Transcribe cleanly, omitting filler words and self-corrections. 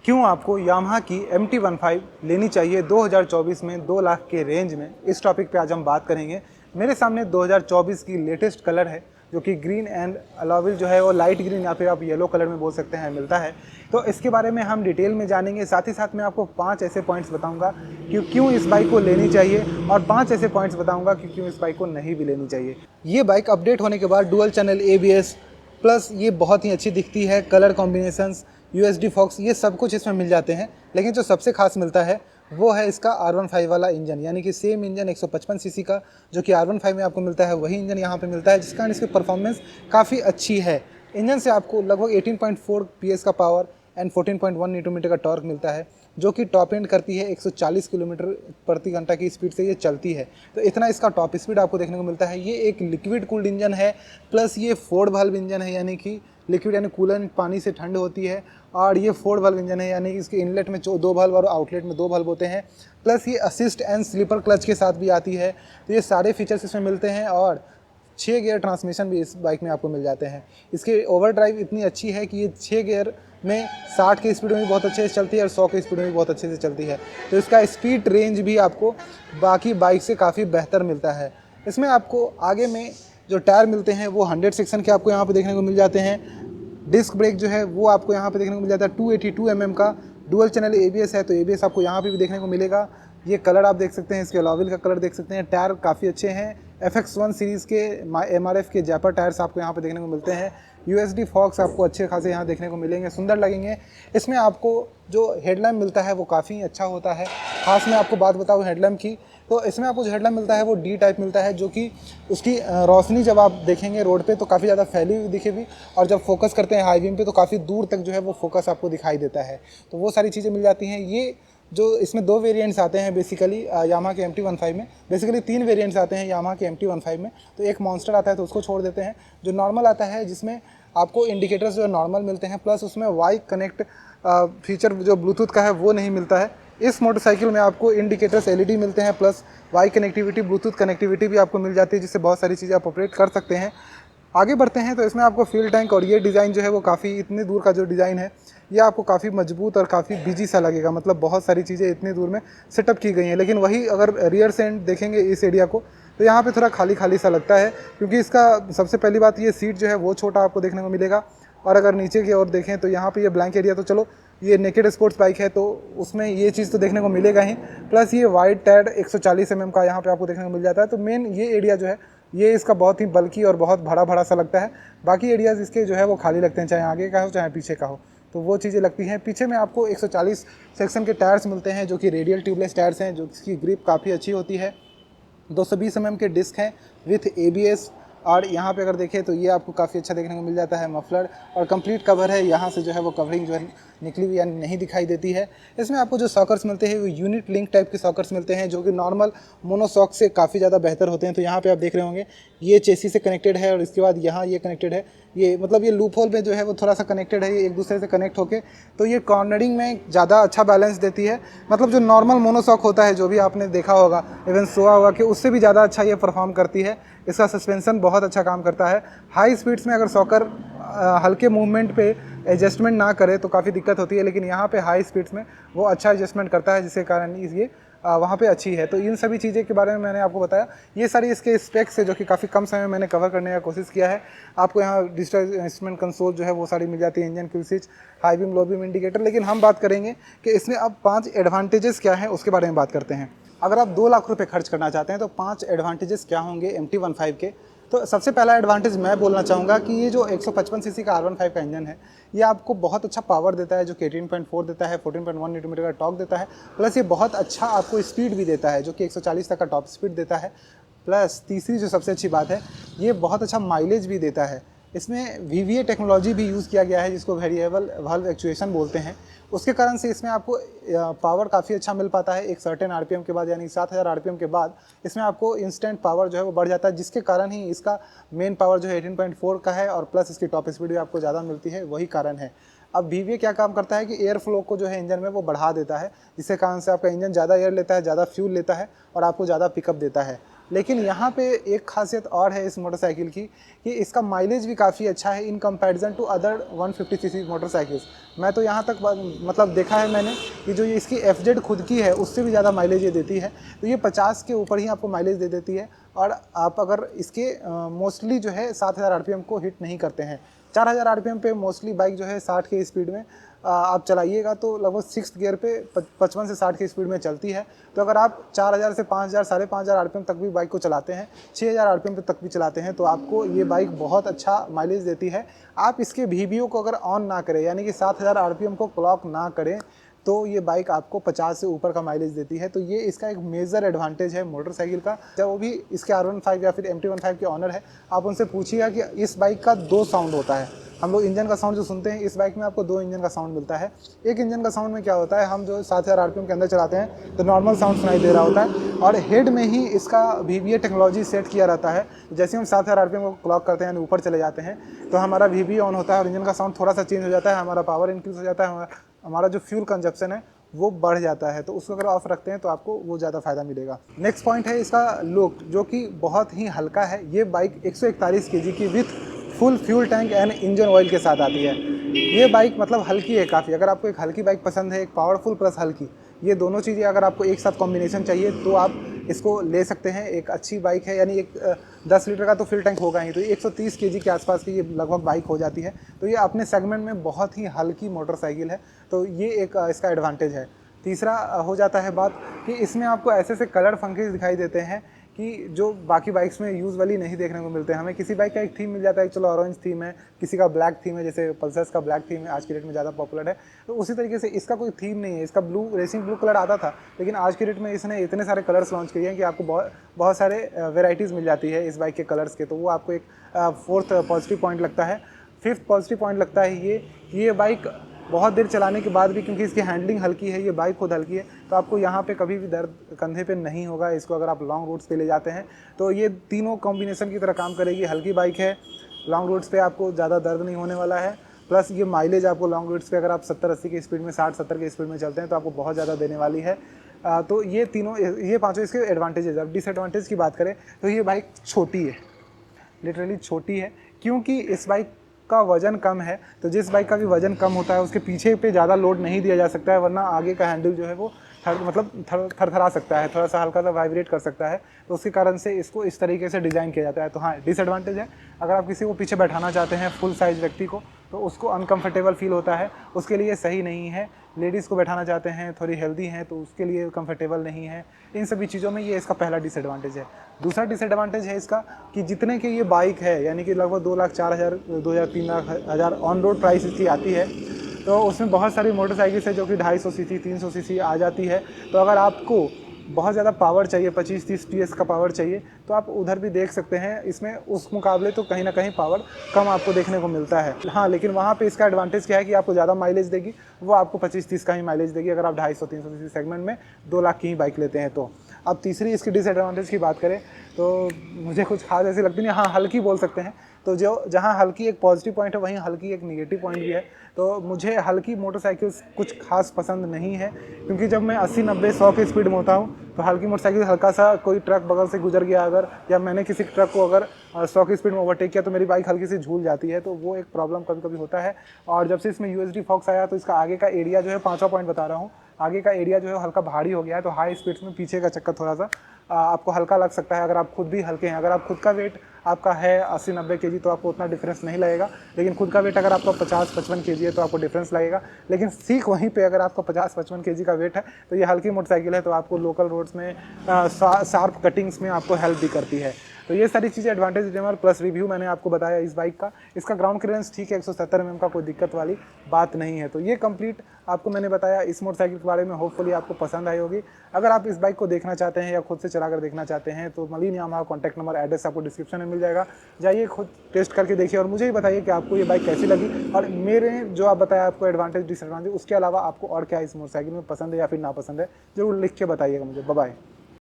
क्यों आपको यामाहा की MT-15 लेनी चाहिए 2024 में 2 लाख के रेंज में, इस टॉपिक पे आज हम बात करेंगे। मेरे सामने 2024 की लेटेस्ट कलर है जो कि ग्रीन एंड अलाविल जो है वो लाइट ग्रीन या फिर आप येलो कलर में बोल सकते हैं मिलता है। तो इसके बारे में हम डिटेल में जानेंगे, साथ ही साथ मैं आपको 5 ऐसे पॉइंट्स बताऊंगा कि क्यों इस बाइक को लेनी चाहिए और 5 ऐसे पॉइंट्स बताऊंगा कि क्यों इस बाइक को नहीं भी लेनी चाहिए। ये बाइक अपडेट होने के बाद डुअल चैनल ABS प्लस ये बहुत ही अच्छी दिखती है, कलर कॉम्बिनेशंस, USD फॉक्स, ये सब कुछ इसमें मिल जाते हैं। लेकिन जो सबसे खास मिलता है वो है इसका R15 वाला इंजन, यानी कि सेम इंजन 155 सीसी का जो कि R15 में आपको मिलता है, वही इंजन यहाँ पे मिलता है, जिस कारण इसकी परफॉर्मेंस काफ़ी अच्छी है। इंजन से आपको लगभग 18.4 PS का पावर एंड 14.1 न्यूटन मीटर का टॉर्क मिलता है, जो कि टॉप एंड करती है 140 किलोमीटर प्रति घंटा की स्पीड से ये चलती है। तो इतना इसका टॉप स्पीड आपको देखने को मिलता है। ये एक लिक्विड कूल्ड इंजन है, प्लस ये 4 वाल्व इंजन है, यानी कि लिक्विड यानी कूलेंट पानी से ठंड होती है, और ये 4 वाल्व इंजन है, यानी कि इसके इनलेट में 2 वाल्व और आउटलेट में 2 वाल्व होते हैं। प्लस ये असिस्ट एंड स्लीपर क्लच के साथ भी आती है। तो ये सारे फीचर्स इसमें मिलते हैं, और 6 गियर ट्रांसमिशन भी इस बाइक में आपको मिल जाते हैं। इसकी ओवरड्राइव इतनी अच्छी है कि ये 6 गियर में 60 की स्पीड में भी बहुत अच्छे से चलती है और 100 की स्पीड में भी बहुत अच्छे से चलती है। तो इसका स्पीड रेंज भी आपको बाकी बाइक से काफ़ी बेहतर मिलता है। इसमें आपको आगे में जो टायर मिलते हैं वो 100 सेक्शन के आपको यहाँ पे देखने को मिल जाते हैं। डिस्क ब्रेक जो है वो आपको यहाँ पे देखने को मिल जाता है 282 mm का। डुअल चैनल ABS है, तो ABS आपको यहाँ पे भी देखने को मिलेगा। ये कलर आप देख सकते हैं, इसके अलॉविल का कलर देख सकते हैं। टायर काफ़ी अच्छे हैं, FX1 सीरीज़ के MRF के जैपर टायर्स आपको यहाँ पे देखने को मिलते हैं। USD फॉक्स आपको अच्छे खासे यहाँ देखने को मिलेंगे, सुंदर लगेंगे। इसमें आपको जो हेडलैम्प मिलता है वो काफ़ी अच्छा होता है। खास मैं आपको बात बताऊँ हेडलैम्प की, तो इसमें आपको जो हेडलैम्प मिलता है वो D टाइप मिलता है, जो कि उसकी रोशनी जब आप देखेंगे रोड पे तो काफ़ी ज़्यादा फैली हुई दिखेगी, और जब फोकस करते हैं हाई बीम पे तो काफ़ी दूर तक जो है वो फोकस आपको दिखाई देता है। तो वो सारी चीज़ें मिल जाती हैं। ये जो इसमें 2 वेरिएंट्स आते हैं बेसिकली यामाहा के MT-15 में, बेसिकली 3 वेरिएंट्स आते हैं यामाहा के MT-15 में। तो एक मॉन्स्टर आता है तो उसको छोड़ देते हैं। जो नॉर्मल आता है जिसमें आपको इंडिकेटर्स जो नॉर्मल मिलते हैं, प्लस उसमें वाई कनेक्ट फीचर जो ब्लूटूथ का है वो नहीं मिलता है। इस मोटरसाइकिल में आपको इंडिकेटर्स LED मिलते हैं, प्लस वाई कनेक्टिविटी, ब्लूटूथ कनेक्टिविटी भी आपको मिल जाती है, जिससे बहुत सारी चीज़ें आप ऑपरेट कर सकते हैं। आगे बढ़ते हैं तो इसमें आपको फ्यूल टैंक और ये डिज़ाइन जो है वो काफ़ी, इतनी दूर का जो डिज़ाइन है ये आपको काफ़ी मजबूत और काफ़ी बिजी सा लगेगा, मतलब बहुत सारी चीज़ें इतनी दूर में सेटअप की गई हैं। लेकिन वही अगर रियर से देखेंगे इस एरिया को तो यहाँ पे थोड़ा खाली खाली सा लगता है, क्योंकि इसका सबसे पहली बात ये सीट जो है वो छोटा आपको देखने को मिलेगा। और अगर नीचे की ओर देखें तो यहाँ पे ये ब्लैंक एरिया, तो चलो ये नेकेड स्पोर्ट्स बाइक है तो उसमें ये चीज़ तो देखने को मिलेगा ही। प्लस ये वाइड टायर 140 mm का यहाँ पे आपको देखने को मिल जाता है। तो मेन ये एरिया जो है ये इसका बहुत ही बल्कि और बहुत बड़ा बड़ा सा लगता है। बाकी एरियाज़ इसके जो है वो खाली लगते हैं, चाहे आगे का हो चाहे पीछे का हो, तो वो चीज़ें लगती हैं। पीछे में आपको 140 सेक्शन के टायर्स मिलते हैं, जो कि रेडियल ट्यूबलेस टायर्स हैं, जो इसकी ग्रिप काफ़ी अच्छी होती है। 220 mm के डिस्क हैं विथ ABS। और यहाँ पे अगर देखें तो ये आपको काफ़ी अच्छा देखने को मिल जाता है मफलर, और कंप्लीट कवर है, यहाँ से जो है वो कवरिंग जो है निकली हुई यानी नहीं दिखाई देती है। इसमें आपको जो सॉकर्स मिलते हैं वो यूनिट लिंक टाइप के सॉकर्स मिलते हैं, जो कि नॉर्मल मोनोसॉक से काफ़ी ज़्यादा बेहतर होते हैं। तो यहाँ पे आप देख रहे होंगे ये चेसी से कनेक्टेड है, और इसके बाद यहाँ ये कनेक्टेड है, ये मतलब ये लूप होल में जो है वो थोड़ा सा कनेक्टेड है, ये एक दूसरे से कनेक्ट होके, तो ये कॉर्नरिंग में ज़्यादा अच्छा बैलेंस देती है। मतलब जो नॉर्मल मोनोसॉक होता है, जो भी आपने देखा होगा इवन सोआ होगा, कि उससे भी ज़्यादा अच्छा ये परफॉर्म करती है। इसका सस्पेंसन बहुत अच्छा काम करता है। हाई स्पीड्स में अगर सॉकर हल्के मूवमेंट पे एडजस्टमेंट ना करे तो काफ़ी दिक्कत होती है, लेकिन यहाँ पे हाई स्पीड्स में वो अच्छा एडजस्टमेंट करता है, जिसके कारण ये वहाँ पे अच्छी है। तो इन सभी चीज़ें के बारे में मैंने आपको बताया। ये सारी इसके स्पेक्स है जो कि काफ़ी कम समय में मैंने कवर करने का कोशिश किया है। आपको यहाँ डिजिटल इंस्ट्रूमेंट कंसोल जो है वो सारी मिल जाती है, engine kill switch, high beam low beam indicator. लेकिन हम बात करेंगे कि इसमें अब 5 एडवांटेजेस क्या हैं उसके बारे में बात करते हैं। अगर आप 2 लाख रुपये खर्च करना चाहते हैं तो 5 एडवांटेजेस क्या होंगे MT-15 के। तो सबसे पहला एडवांटेज मैं बोलना चाहूँगा कि ये जो 155 सीसी का R15 का इंजन है ये आपको बहुत अच्छा पावर देता है, जो कि 18.4 देता है, 14.1 न्यूटन मीटर का टॉर्क देता है। प्लस ये बहुत अच्छा आपको स्पीड भी देता है, जो कि 140 तक का टॉप स्पीड देता है। प्लस तीसरी जो सबसे अच्छी बात है, ये बहुत अच्छा माइलेज भी देता है। इसमें VVA टेक्नोलॉजी भी यूज़ किया गया है, जिसको वेरिएबल वाल्व एक्चुएशन बोलते हैं। उसके कारण से इसमें आपको पावर काफ़ी अच्छा मिल पाता है। एक सर्टेन RPM के बाद, यानी 7000 RPM के बाद इसमें आपको इंस्टेंट पावर जो है वो बढ़ जाता है, जिसके कारण ही इसका मेन पावर जो है 18.4 का है, और प्लस इसकी टॉप स्पीड भी आपको ज़्यादा मिलती है, वही कारण है। अब VVA क्या काम करता है कि एयर फ्लो को जो है इंजन में वो बढ़ा देता है, जिसके कारण से आपका इंजन ज़्यादा एयर लेता है, ज़्यादा फ्यूल लेता है, और आपको ज़्यादा पिकअप देता है। लेकिन यहाँ पे एक खासियत और है इस मोटरसाइकिल की कि इसका माइलेज भी काफ़ी अच्छा है in comparison to other 150 cc motorcycles. मैं तो यहाँ तक मतलब देखा है मैंने कि जो ये इसकी FZ खुद की है उससे भी ज़्यादा माइलेज ये देती है। तो ये 50 के ऊपर ही आपको माइलेज दे देती है और आप अगर इसके मोस्टली जो है 7000 RPM को हिट नहीं करते हैं। 4000 RPM पे मोस्टली बाइक जो है 60 के स्पीड में आप चलाइएगा तो लगभग 6th गियर पे 55 से 60 की स्पीड में चलती है। तो अगर आप 4000 से 5000 5500 RPM तक भी बाइक को चलाते हैं, 6000 RPM पे तक भी चलाते हैं, तो आपको ये बाइक बहुत अच्छा माइलेज देती है। आप इसके VBO को अगर ऑन ना करें, यानी कि 7000 RPM को क्लॉक ना करें, तो ये बाइक आपको 50 से ऊपर का माइलेज देती है। तो ये इसका एक मेजर एडवांटेज है मोटरसाइकिल का। जब वो भी इसके R15 या फिर MT15 के ऑनर है, आप उनसे पूछिएगा कि इस बाइक का 2 साउंड होता है। हम लोग इंजन का साउंड जो सुनते हैं, इस बाइक में आपको 2 इंजन का साउंड मिलता है। एक इंजन का साउंड में क्या होता है, हम जो 7000 RPM के अंदर चलाते हैं तो नॉर्मल साउंड सुनाई दे रहा होता है और हेड में ही इसका VBA टेक्नोलॉजी सेट किया रहता है। जैसे हम 7000 RPM को क्लॉक करते हैं, यानी ऊपर चले जाते हैं, तो हमारा VBA ऑन होता है और इंजन का साउंड थोड़ा सा चेंज हो जाता है, हमारा पावर इंक्रीज हो जाता है, हमारा जो फ्यूल कंजप्शन है वो बढ़ जाता है। तो उसको अगर ऑफ रखते हैं तो आपको वो ज़्यादा फ़ायदा मिलेगा। नेक्स्ट पॉइंट है इसका लुक, जो कि बहुत ही हल्का है। ये बाइक 141 kg की with full fuel tank and engine oil के साथ आती है। ये बाइक मतलब हल्की है काफ़ी। अगर आपको एक हल्की बाइक पसंद है, एक पावरफुल प्लस हल्की, ये दोनों चीज़ें अगर आपको एक साथ कॉम्बिनेशन चाहिए तो आप इसको ले सकते हैं। एक अच्छी बाइक है, यानी एक 10 लीटर का तो फ्यूल टैंक होगा ही, तो 130 kg के आसपास की ये लगभग बाइक हो जाती है। तो ये अपने सेगमेंट में बहुत ही हल्की मोटरसाइकिल है, तो ये एक इसका एडवांटेज है। तीसरा हो जाता है बात कि इसमें आपको ऐसे ऐसे कलर फंकीज दिखाई देते हैं कि जो बाकी बाइक्स में यूजुअली नहीं देखने को मिलते हैं। हमें किसी बाइक का एक थीम मिल जाता है, चलो ऑरेंज थीम है, किसी का ब्लैक थीम है, जैसे पल्सर्स का ब्लैक थीम है, आज की डेट में ज़्यादा पॉपुलर है। तो उसी तरीके से इसका कोई थीम नहीं है। इसका ब्लू रेसिंग ब्लू कलर आता था, लेकिन आज की डेट में इसने इतने सारे कलर्स लॉन्च किए हैं कि आपको बहुत सारे वेराइटीज़ मिल जाती है इस बाइक के कलर्स के। तो वो आपको एक 4th पॉजिटिव पॉइंट लगता है। 5th पॉजिटिव पॉइंट लगता है ये बाइक बहुत देर चलाने के बाद भी, क्योंकि इसकी हैंडलिंग हल्की है, ये बाइक खुद हल्की है, तो आपको यहाँ पे कभी भी दर्द कंधे पे नहीं होगा। इसको अगर आप लॉन्ग रूट्स पे ले जाते हैं तो ये तीनों कॉम्बिनेशन की तरह काम करेगी। हल्की बाइक है, लॉन्ग रूट्स पे आपको ज़्यादा दर्द नहीं होने वाला है, प्लस ये माइलेज आपको लॉन्ग रूट्स पे अगर आप 70-80 की स्पीड में, 60-70 की स्पीड में चलते हैं तो आपको बहुत ज़्यादा देने वाली है। तो ये पाँचों इसके एडवांटेजेस। अब डिसएडवांटेज की बात करें तो ये बाइक छोटी है, लिटरली छोटी है, क्योंकि इस बाइक का वज़न कम है। तो जिस बाइक का भी वज़न कम होता है उसके पीछे पे ज़्यादा लोड नहीं दिया जा सकता है, वरना आगे का हैंडल जो है वो थरथरा सकता है, थोड़ा सा हल्का सा वाइब्रेट कर सकता है। तो उसके कारण से इसको इस तरीके से डिज़ाइन किया जाता है। तो हाँ, डिसएडवांटेज है, अगर आप किसी को पीछे बैठाना चाहते हैं फुल साइज़ व्यक्ति को, तो उसको अनकम्फर्टेबल फील होता है, उसके लिए सही नहीं है। लेडीज़ को बैठाना चाहते हैं, थोड़ी हेल्दी हैं, तो उसके लिए कंफर्टेबल नहीं है। इन सभी चीज़ों में ये इसका पहला डिसएडवांटेज है। दूसरा डिसएडवांटेज है इसका कि जितने की ये बाइक है, यानी कि लगभग 2,04,000 2,03,000 ऑन रोड प्राइस इसकी आती है, तो उसमें बहुत सारी मोटरसाइकिल है जो कि 250 सीसी 300 सीसी आ जाती है। तो अगर आपको बहुत ज़्यादा पावर चाहिए, 25-30 PS का पावर चाहिए, तो आप उधर भी देख सकते हैं। इसमें उस मुकाबले तो कहीं ना कहीं पावर कम आपको देखने को मिलता है। हाँ, लेकिन वहाँ पे इसका एडवांटेज क्या है कि आपको ज़्यादा माइलेज देगी, वो आपको 25-30 का ही माइलेज देगी अगर आप 250-300 सीसी सेगमेंट में 2 लाख की ही बाइक लेते हैं तो। अब तीसरी इसकी डिसएडवांटेज की बात करें तो मुझे कुछ खास ऐसी लगती नहीं। हाँ, हल्की बोल सकते हैं। तो जो जहाँ हल्की एक पॉजिटिव पॉइंट है, वहीं हल्की एक नेगेटिव पॉइंट भी है। तो मुझे हल्की मोटरसाइकिल्स कुछ खास पसंद नहीं है, क्योंकि जब मैं 80-90-100 की स्पीड में होता हूँ तो हल्की मोटरसाइकिल, हल्का सा कोई ट्रक बगल से गुजर गया अगर, या मैंने किसी ट्रक को अगर 100 की स्पीड में ओवरटेक किया तो मेरी बाइक हल्की सी झूल जाती है। तो वो एक प्रॉब्लम कभी कभी होता है। और जब से इसमें USD फॉक्स आया तो इसका आगे का एरिया जो है, 5वां पॉइंट बता रहा हूँ, आगे का एरिया जो है हल्का भारी हो गया है। तो हाई स्पीड्स में पीछे का चक्कर थोड़ा सा आपको हल्का लग सकता है, अगर आप खुद भी हल्के हैं। अगर आप खुद का वेट आपका है 80-90 kg तो आपको उतना डिफरेंस नहीं लगेगा, लेकिन खुद का वेट अगर आपका 50-55 kg है तो आपको डिफरेंस लगेगा। लेकिन सीख वहीं पे, अगर आपका 50-55 kg का वेट है तो ये हल्की मोटरसाइकिल है, तो आपको लोकल रोड्स में शार्प कटिंग्स में आपको हेल्प भी करती है। तो ये सारी चीज़ें एडवांटेज डिटेमर प्लस रिव्यू मैंने आपको बताया इस बाइक का। इसका ग्राउंड क्लियरेंस ठीक है, 170 mm का, कोई दिक्कत वाली बात नहीं है। तो ये कंप्लीट आपको मैंने बताया इस मोटरसाइकिल के बारे में। होपफुली आपको पसंद आई होगी। अगर आप इस बाइक को देखना चाहते हैं या खुद से चला कर देखना चाहते हैं तो मलिन यामाहा कॉन्टैक्ट नंबर, एड्रेस आपको डिस्क्रिप्शन में मिल जाएगा। जाइए खुद टेस्ट करके देखिए और मुझे ही बताइए कि आपको ये बाइक कैसी लगी, और मेरे जो आप बताया आपको एडवांटेज डिसएडवांटेज, उसके अलावा आपको और क्या इस मोटरसाइकिल में पसंद है या फिर नापसंद है, जरूर लिख के बताइएगा मुझे। Bye bye.